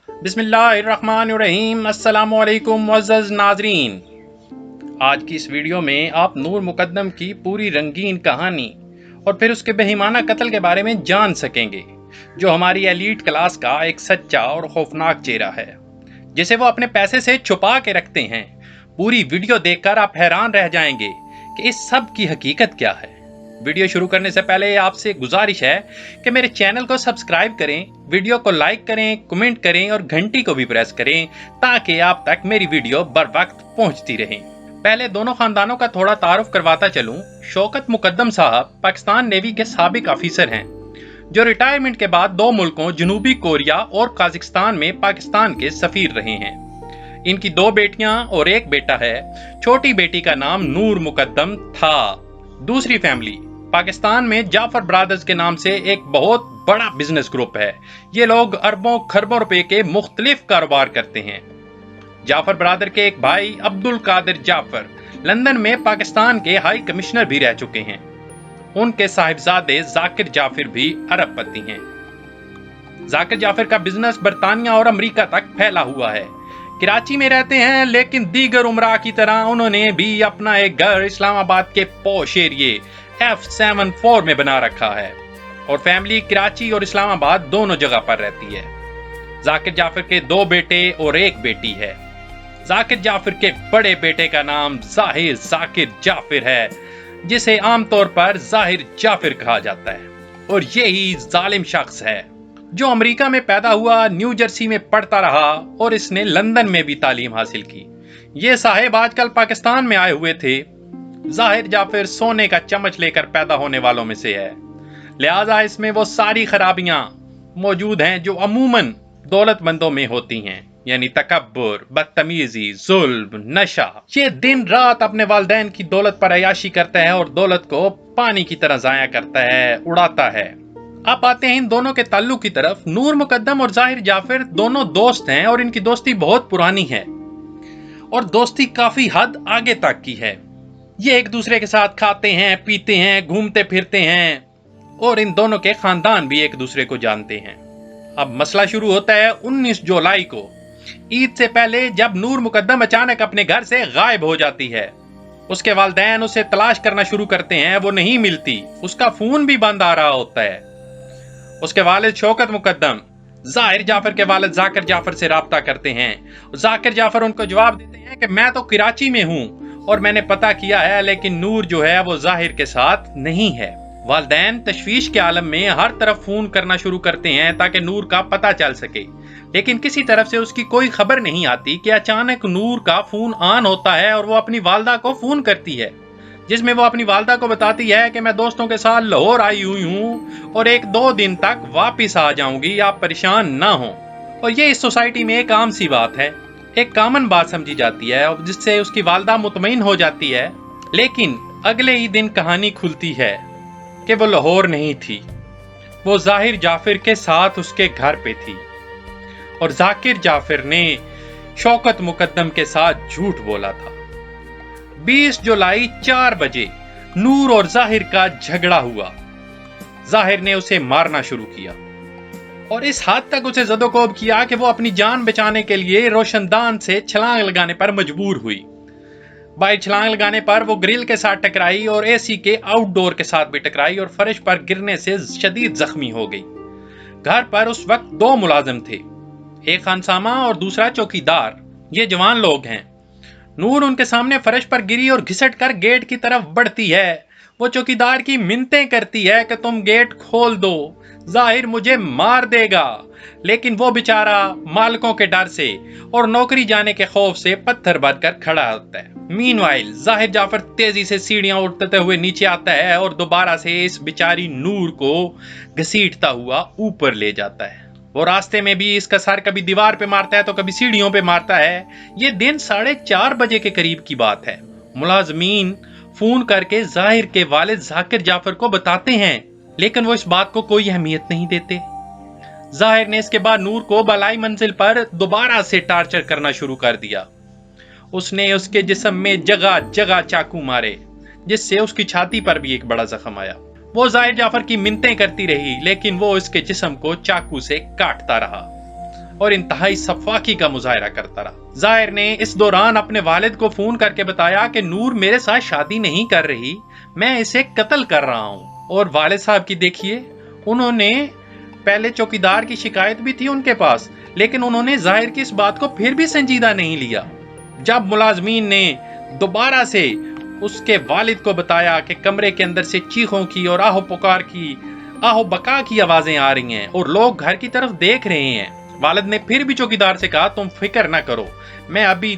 بسم اللہ الرحمن الرحیم۔ السلام علیکم معزز ناظرین، آج کی اس ویڈیو میں آپ نور مقدم کی پوری رنگین کہانی اور پھر اس کے بیہیمانہ قتل کے بارے میں جان سکیں گے، جو ہماری ایلیٹ کلاس کا ایک سچا اور خوفناک چہرہ ہے جسے وہ اپنے پیسے سے چھپا کے رکھتے ہیں۔ پوری ویڈیو دیکھ کر آپ حیران رہ جائیں گے کہ اس سب کی حقیقت کیا ہے۔ ویڈیو شروع کرنے سے پہلے آپ سے گزارش ہے کہ میرے چینل کو سبسکرائب کریں، ویڈیو کو لائک کریں، کمنٹ کریں اور گھنٹی کو بھی پریس کریں تاکہ آپ تک میری ویڈیو بر وقت پہنچتی رہیں۔ پہلے دونوں خاندانوں کا تھوڑا تعارف کرواتا چلوں۔ شوکت مقدم صاحب پاکستان نیوی کے سابق آفیسر ہیں جو ریٹائرمنٹ کے بعد 2 ملکوں جنوبی کوریا اور قازقستان میں پاکستان کے سفیر رہے ہیں۔ ان کی 2 بیٹیاں اور 1 بیٹا ہے۔ چھوٹی بیٹی کا نام نور مقدم تھا۔ دوسری فیملی پاکستان میں جعفر برادرز کے نام سے ایک بہت بڑا بزنس گروپ ہے۔ یہ لوگ اربوں کھربوں روپے کے مختلف کاروبار کرتے ہیں۔ جعفر برادر کے ایک بھائی عبد القادر جعفر لندن میں پاکستان کے ہائی کمشنر بھی رہ چکے ہیں۔ ان کے صاحبزادے ذاکر جعفر بھی ارب پتی ہیں۔ ذاکر جعفر کا بزنس برطانیہ اور امریکہ تک پھیلا ہوا ہے۔ کراچی میں رہتے ہیں، لیکن دیگر عمراء کی طرح انہوں نے بھی اپنا ایک گھر اسلام آباد کے پوش ایریے F74 میں بنا رکھا ہے اور فیملی کراچی اور اسلام آباد دونوں جگہ پر رہتی ہے۔ ذاکر جعفر کے 2 بیٹے اور 1 بیٹی ہے۔ ذاکر جعفر کے بڑے بیٹے کا نام ظاہر ذاکر جعفر ہے، جسے عام طور پر ظاہر جعفر کہا جاتا ہے، اور یہی ظالم شخص ہے جو امریکہ میں پیدا ہوا، نیو جرسی میں پڑھتا رہا اور اس نے لندن میں بھی تعلیم حاصل کی۔ یہ صاحب آج کل پاکستان میں آئے ہوئے تھے۔ ظاہر جعفر سونے کا چمچ لے کر پیدا ہونے والوں میں سے ہے، لہٰذا اس میں وہ ساری خرابیاں موجود ہیں جو عموماً دولت مندوں میں ہوتی ہیں، یعنی تکبر، بدتمیزی، ظلم، نشہ۔ یہ دن رات اپنے والدین کی دولت پر عیاشی کرتا ہے اور دولت کو پانی کی طرح ضائع کرتا ہے، اڑاتا ہے۔ اب آتے ہیں ان دونوں کے تعلق کی طرف۔ نور مقدم اور ظاہر جعفر دونوں دوست ہیں اور ان کی دوستی بہت پرانی ہے اور دوستی کافی حد آگے تک کی ہے۔ یہ ایک دوسرے کے ساتھ کھاتے ہیں، پیتے ہیں، گھومتے پھرتے ہیں اور ان دونوں کے خاندان بھی ایک دوسرے کو جانتے ہیں۔ اب مسئلہ شروع ہوتا ہے 19 جولائی کو، عید سے پہلے، جب نور مقدم اچانک اپنے گھر سے غائب ہو جاتی ہے۔ اس کے والدین اسے تلاش کرنا شروع کرتے ہیں، وہ نہیں ملتی، اس کا فون بھی بند آ رہا ہوتا ہے۔ اس کے والد شوکت مقدم ظاہر جعفر کے والد ذاکر جعفر سے رابطہ کرتے ہیں۔ ذاکر جعفر ان کو جواب دیتے ہیں کہ میں تو کراچی میں ہوں اور میں نے پتہ کیا ہے، لیکن نور جو ہے وہ ظاہر کے ساتھ نہیں ہے۔ والدین تشویش کے عالم میں ہر طرف فون کرنا شروع کرتے ہیں تاکہ نور کا پتہ چل سکے، لیکن کسی طرف سے اس کی کوئی خبر نہیں آتی کہ اچانک نور کا فون آن ہوتا ہے اور وہ اپنی والدہ کو فون کرتی ہے، جس میں وہ اپنی والدہ کو بتاتی ہے کہ میں دوستوں کے ساتھ لاہور آئی ہوئی ہوں اور 1-2 دن تک واپس آ جاؤں گی، آپ پریشان نہ ہوں۔ اور یہ اس سوسائٹی میں ایک عام سی بات ہے، ایک کامن بات سمجھی جاتی ہے، جس سے اس کی والدہ مطمئن ہو جاتی ہے۔ لیکن اگلے ہی دن کہانی کھلتی ہے کہ وہ لاہور نہیں تھی، وہ ظاہر جعفر کے ساتھ اس کے گھر پہ تھی، اور ذاکر جعفر نے شوکت مقدم کے ساتھ جھوٹ بولا تھا۔ 20 جولائی 4 بجے نور اور ظاہر کا جھگڑا ہوا۔ ظاہر نے اسے مارنا شروع کیا اور اس حد تک اسے زدوکوب کیا کہ وہ اپنی جان بچانے کے لیے روشن دان سے چھلانگ لگانے پر مجبور ہوئی۔ باہر چھلانگ لگانے پر وہ گرل کے ساتھ ٹکرائی اور اے سی کے آؤٹ ڈور کے ساتھ بھی ٹکرائی اور فرش پر گرنے سے شدید زخمی ہو گئی۔ گھر پر اس وقت 2 ملازم تھے، ایک خانسامہ اور دوسرا چوکیدار۔ یہ جوان لوگ ہیں۔ نور ان کے سامنے فرش پر گری اور گھسٹ کر گیٹ کی طرف بڑھتی ہے۔ وہ چوکیدار کی منتیں کرتی ہے کہ تم گیٹ کھول دو، ظاہر مجھے مار دے گا، لیکن وہ بیچارہ مالکوں کے ڈر سے اور نوکری جانے کے خوف سے پتھر بن کر کھڑا ہوتا ہے۔ مین وائل ظاہر جعفر تیزی سے سیڑھیاں اٹھتے ہوئے نیچے آتا ہے اور دوبارہ سے اس بیچاری نور کو گھسیٹتا ہوا اوپر لے جاتا ہے۔ وہ راستے میں بھی اس کا سر کبھی دیوار پہ مارتا ہے تو کبھی سیڑھیوں پہ مارتا ہے۔ یہ دن 4:30 بجے کے قریب کی بات ہے۔ ملازمین فون کر کے ظاہر کے والد ذاکر جعفر کو بتاتے ہیں، لیکن وہ اس بات کو کوئی اہمیت نہیں دیتے۔ ظاہر نے اس کے بعد نور کو بالائی منزل پر دوبارہ سے ٹارچر کرنا شروع کر دیا۔ اس نے اس کے جسم میں جگہ جگہ چاقو مارے، جس سے اس کی چھاتی پر بھی ایک بڑا زخم آیا۔ وہ ظاہر جعفر کی منتیں کرتی رہی، لیکن وہ اس کے جسم کو چاقو سے کاٹتا رہا۔ اور انتہائی صفاقی کا مظاہرہ کرتا رہا۔ ظاہر نے اس دوران اپنے والد کو فون کر کے بتایا کہ نور میرے ساتھ شادی نہیں کر رہی، میں اسے قتل کر رہا ہوں۔ اور والد صاحب کی دیکھیے، انہوں نے پہلے چوکیدار کی شکایت بھی تھی ان کے پاس، لیکن انہوں نے ظاہر کی اس بات کو پھر بھی سنجیدہ نہیں لیا۔ جب ملازمین نے دوبارہ سے اس کے والد کو بتایا کہ کمرے کے اندر سے چیخوں کی اور آہو پکار کی، آہو بکا کی آوازیں آ رہی ہیں اور لوگ گھر کی طرف دیکھ رہے ہیں، والد نے پھر بھی چوکیدار سے کہا تم فکر نہ کرو، میں ابھی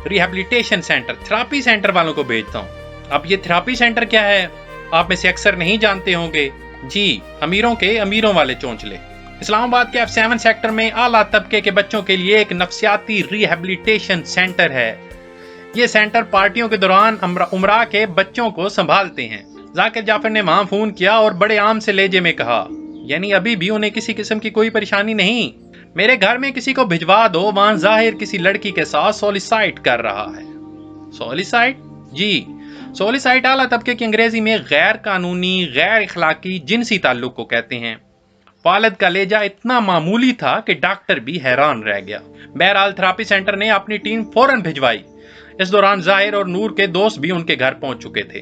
ریہیبلیٹیشن سینٹر، تھراپی سینٹر والوں کو بھیجتا ہوں۔ اب یہ تھراپی سینٹر کیا ہے آپ میں سے اکثر نہیں جانتے ہوں گے، جی امیروں کے امیروں والے چونچلے۔ اسلام آباد کے F7 سیکٹر میں اعلیٰ طبقے کے بچوں کے لیے ایک نفسیاتی ریہیبلیٹیشن سینٹر ہے۔ یہ سینٹر پارٹیوں کے دوران امراء کے بچوں کو سنبھالتے ہیں۔ ذاکر جعفر نے وہاں فون کیا اور بڑے عام سے لہجے میں کہا، یعنی ابھی بھی انہیں کسی قسم کی کوئی پریشانی نہیں، میرے گھر میں کسی کو بھجوا دو، وہاں ظاہر کسی لڑکی کے ساتھ سولیسائٹ کر رہا ہے۔ سولیسائٹ؟ جی، سولیسائٹ اعلیٰ طبقے کی انگریزی میں غیر قانونی، غیر اخلاقی جنسی تعلق کو کہتے ہیں۔ والد کا لہجہ اتنا معمولی تھا کہ ڈاکٹر بھی حیران رہ گیا۔ بہرحال تھراپی سینٹر نے اپنی ٹیم فوراً بھجوائی۔ اس دوران ظاہر اور نور کے دوست بھی ان کے گھر پہنچ چکے تھے۔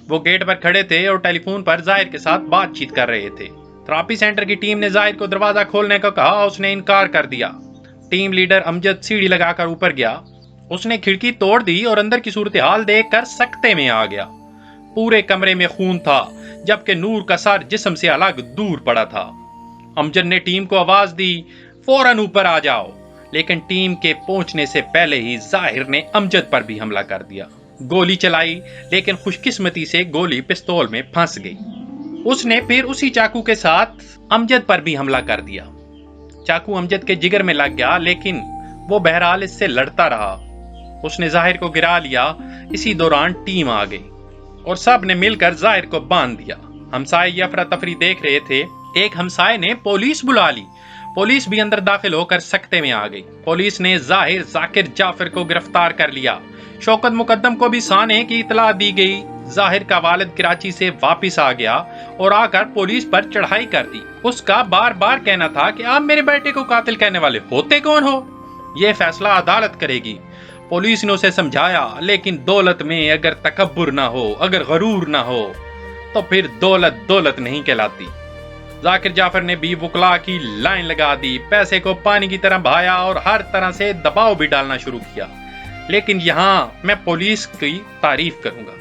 وہ گیٹ پر کھڑے تھے اور ٹیلی فون پر ظاہر کے ساتھ بات چیت کر رہے تھے۔ تھراپی سینٹر کی ٹیم نے ظاہر کو دروازہ کھولنے کو کہا، اس نے انکار کر دیا۔ ٹیم لیڈر امجد سیڑھی لگا کر اوپر گیا، اس نے کھڑکی توڑ دی اور اندر کی صورتحال دیکھ کر سکتے میں آ گیا۔ پورے کمرے میں خون تھا، جبکہ نور کا سر جسم سے الگ دور پڑا تھا۔ امجد نے ٹیم کو آواز دی، فوراً اوپر آ جاؤ، لیکن ٹیم کے پہنچنے سے پہلے ہی ظاہر نے امجد پر بھی حملہ کر دیا۔ گولی چلائی، لیکن خوش قسمتی سے گولی پستول میں پھنس گئی۔ اس نے پھر اسی چاقو کے ساتھ امجد پر بھی حملہ کر دیا۔ چاقو امجد کے جگر میں لگ گیا، لیکن وہ بہرحال اس سے لڑتا رہا۔ اس نے ظاہر کو گرا لیا۔ اسی دوران ٹیم آ گئی اور سب نے مل کر ظاہر کو باندھ دیا۔ ہمسائے یہ افراتفری دیکھ رہے تھے۔ ایک ہمسائے نے پولیس بلا لی۔ پولیس بھی اندر داخل ہو کر سکتے میں آ گئی۔ پولیس نے ظاہر ذاکر جعفر کو گرفتار کر لیا۔ شوکت مقدم کو بھی سانے کی اطلاع دی گئی۔ ظاہر کا والد کراچی سے واپس آ گیا اور آ کر پولیس پر چڑھائی کر دی۔ اس کا بار بار کہنا تھا کہ آپ میرے بیٹے کو قاتل کہنے والے ہوتے کون ہو؟ یہ فیصلہ عدالت کرے گی۔ پولیس نے اسے سمجھایا، لیکن دولت میں اگر تکبر نہ ہو، اگر غرور نہ ہو، تو پھر دولت نہیں کہلاتی۔ ذاکر جعفر نے بھی وکلا کی لائن لگا دی، پیسے کو پانی کی طرح بہایا اور ہر طرح سے دباؤ بھی ڈالنا شروع کیا۔ لیکن یہاں میں پولیس کی تعریف کروں گا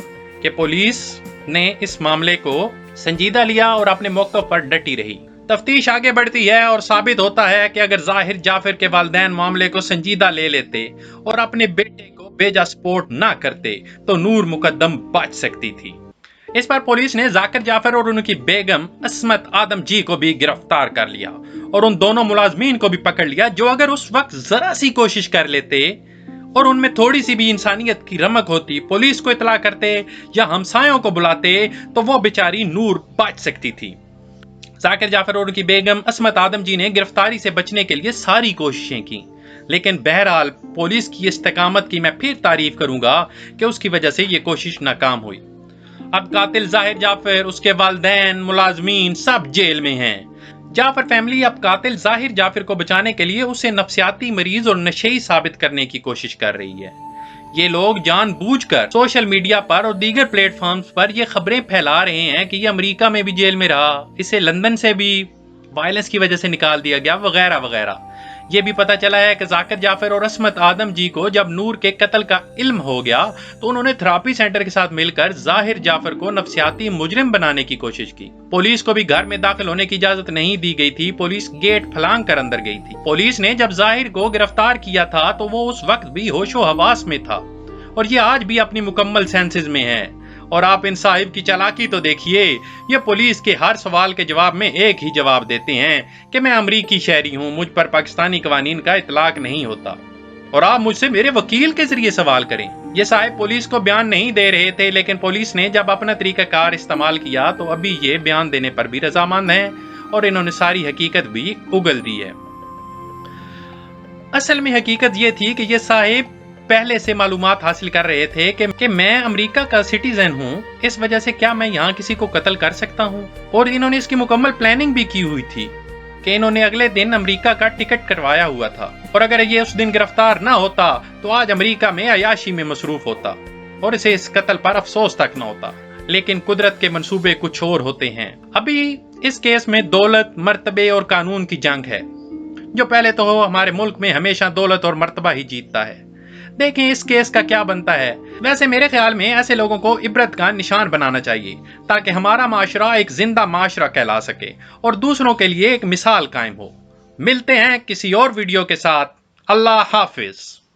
کہ پولیس نے اس معاملے کو سنجیدہ لیا اور اپنے موقف پر ڈٹی رہی۔ تفتیش آگے بڑھتی ہے اور ثابت ہوتا ہے کہ اگر ظاہر جعفر کے والدین معاملے کو سنجیدہ لے لیتے اور اپنے بیٹے کو بیجا سپورٹ نہ کرتے تو نور مقدم بچ سکتی تھی۔ اس پر پولیس نے ذاکر جعفر اور ان کی بیگم عصمت آدم جی کو بھی گرفتار کر لیا اور ان دونوں ملازمین کو بھی پکڑ لیا، جو اگر اس وقت ذرا سی کوشش کر لیتے اور ان میں تھوڑی سی بھی انسانیت کی رمق ہوتی، پولیس کو اطلاع کرتے یا ہمسایوں کو بلاتے تو وہ بیچاری نور بچ سکتی تھی۔ ذاکر جعفر اور ان کی بیگم عصمت آدم جی نے گرفتاری سے بچنے کے لیے ساری کوششیں کی، لیکن بہرحال پولیس کی استقامت کی میں پھر تعریف کروں گا کہ اس کی وجہ سے یہ کوشش ناکام ہوئی۔ اب قاتل ظاہر جعفر، اس کے والدین، ملازمین سب جیل میں ہیں۔ جعفر فیملی اب قاتل ظاہر جعفر کو بچانے کے لیے اسے نفسیاتی مریض اور نشئی ثابت کرنے کی کوشش کر رہی ہے۔ یہ لوگ جان بوجھ کر سوشل میڈیا پر اور دیگر پلیٹ فارمز پر یہ خبریں پھیلا رہے ہیں کہ یہ امریکہ میں بھی جیل میں رہا، اسے لندن سے بھی وائلنس کی وجہ سے نکال دیا گیا، وغیرہ وغیرہ۔ یہ بھی پتہ چلا ہے کہ ذاکر جعفر اور عصمت آدم جی کو جب نور کے قتل کا علم ہو گیا تو انہوں نے تھراپی سینٹر کے ساتھ مل کر ظاہر جعفر کو نفسیاتی مجرم بنانے کی کوشش کی۔ پولیس کو بھی گھر میں داخل ہونے کی اجازت نہیں دی گئی تھی، پولیس گیٹ پھلانگ کر اندر گئی تھی۔ پولیس نے جب ظاہر کو گرفتار کیا تھا تو وہ اس وقت بھی ہوش و حواس میں تھا اور یہ آج بھی اپنی مکمل سینسز میں ہے۔ اور آپ ان صاحب کی چالاکی تو دیکھیے، یہ پولیس کے ہر سوال کے جواب میں ایک ہی جواب دیتے ہیں کہ میں امریکی شہری ہوں، مجھ پر پاکستانی قوانین کا اطلاق نہیں ہوتا، اور آپ مجھ سے میرے وکیل کے ذریعے سوال کریں۔ یہ صاحب پولیس کو بیان نہیں دے رہے تھے، لیکن پولیس نے جب اپنا طریقہ کار استعمال کیا تو ابھی یہ بیان دینے پر بھی رضامند ہیں اور انہوں نے ساری حقیقت بھی اگل دی ہے۔ اصل میں حقیقت یہ تھی کہ یہ صاحب پہلے سے معلومات حاصل کر رہے تھے کہ میں امریکہ کا سٹیزن ہوں، اس وجہ سے کیا میں یہاں کسی کو قتل کر سکتا ہوں، اور انہوں نے اس کی مکمل پلاننگ بھی کی ہوئی تھی کہ انہوں نے اگلے دن امریکہ کا ٹکٹ کروایا ہوا تھا، اور اگر یہ اس دن گرفتار نہ ہوتا تو آج امریکہ میں عیاشی میں مصروف ہوتا اور اسے اس قتل پر افسوس تک نہ ہوتا۔ لیکن قدرت کے منصوبے کچھ اور ہوتے ہیں۔ ابھی اس کیس میں دولت، مرتبے اور قانون کی جنگ ہے، جو پہلے تو ہمارے ملک میں ہمیشہ دولت اور مرتبہ ہی جیتتا ہے۔ دیکھیں اس کیس کا کیا بنتا ہے۔ ویسے میرے خیال میں ایسے لوگوں کو عبرت کا نشان بنانا چاہیے، تاکہ ہمارا معاشرہ ایک زندہ معاشرہ کہلا سکے اور دوسروں کے لیے ایک مثال قائم ہو۔ ملتے ہیں کسی اور ویڈیو کے ساتھ۔ اللہ حافظ۔